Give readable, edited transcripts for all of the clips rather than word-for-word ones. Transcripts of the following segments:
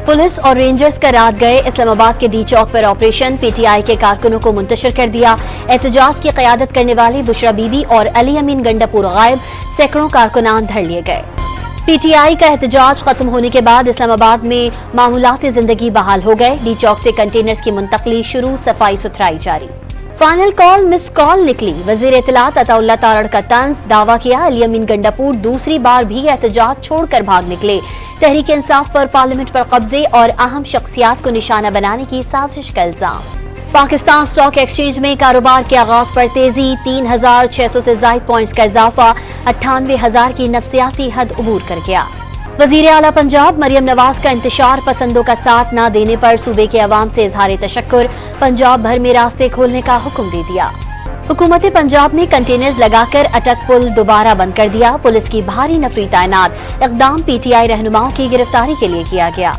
Police और rangers का रात गए इस्लामाबाद के डी चौक पर ऑपरेशन पीटीआई के कारकुनों को मुंतशिर कर दिया। एहतजाज की क़यादत करने वाले बुशरा बीबी और अली अमीन गंडापुर गायब, सैकड़ों कारकुनान धर लिए गए। पीटीआई का एहतजाज खत्म होने के बाद इस्लामाबाद में मामूलाती जिंदगी बहाल हो गए। डी चौक से कंटेनर्स की मुंतकली शुरू, सफाई सुथराई जारी। फाइनल कॉल मिस कॉल निकली। वजीर इत्तलात अताउल्लाह तारड़ का तंज, दावा किया अली अमीन गंडापुर दूसरी बार भी एहतजाज छोड़कर भाग निकले। तहरीक इंसाफ पर पार्लियामेंट पर कब्जे और अहम शख्सियात को निशाना बनाने की साजिश का इल्जाम। पाकिस्तान स्टॉक एक्सचेंज में कारोबार के आगाज पर तेजी, 3600 से जायद पॉइंट्स का इजाफा, 98,000 की नफसियाती हद अबूर कर गया। वजीर आला पंजाब मरियम नवाज का इंतशार पसंदों का साथ न देने पर सूबे के अवाम से इजहार तशक्कुर, पंजाब भर में रास्ते खोलने का हुक्म दे दिया। हुकूमत पंजाब ने कंटेनर्स लगाकर अटक पुल दोबारा बंद कर दिया। पुलिस की भारी नफरी तैनात, इक़दाम पीटीआई रहनुमाओं की गिरफ्तारी के लिए किया गया।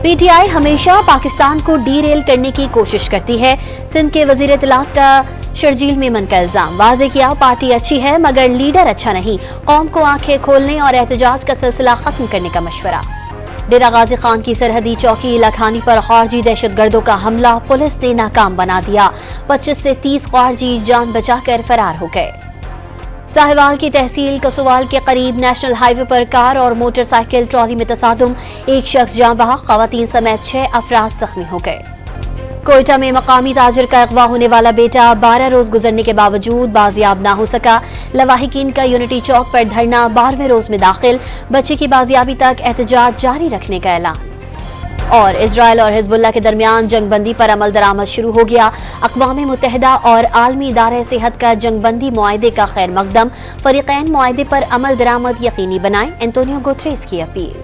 पीटीआई हमेशा पाकिस्तान को डीरेल करने की कोशिश करती है। सिंध के वजीर इत्तलात का शर्जील मेमन का इल्जाम, वाज़े किया पार्टी अच्छी है मगर लीडर अच्छा नहीं, कौम को आंखें खोलने और एहतजाज का सिलसिला खत्म करने का मशवरा। डेरा गाजी खान की सरहदी चौकी लखानी पर खारजी दहशतगर्दों का हमला पुलिस ने नाकाम बना दिया। 25 से 30 खारजी जान बचाकर फरार हो गए। साहिवाल की तहसील कसोवाल के करीब नेशनल हाईवे पर कार और मोटरसाइकिल ट्रॉली में तसादुम, एक शख्स जान बहक, खवातीन समेत 6 अफराद जख्मी हो गए। कोयटा में मकामी ताजिर का अगवा होने वाला बेटा 12 रोज गुजरने के बावजूद बाजियाब ना हो सका। लवाहिकीन का यूनिटी चौक पर धरना 12वें रोज में दाखिल, बच्चे की बाजियाबी तक एहतजाज जारी रखने का ऐलान। और इजराइल और हिजबुल्लाह के दरमियान जंगबंदी पर अमल दरामद शुरू हो गया। अक़वाम मुत्तहिदा और आलमी इदारे सेहत का जंगबंदी मुआहदे का खैर मकदम, फरीक़ैन मुआहदे पर अमल दरामद यकीनी बनाएं, एंटोनियो गुतरेस की अपील।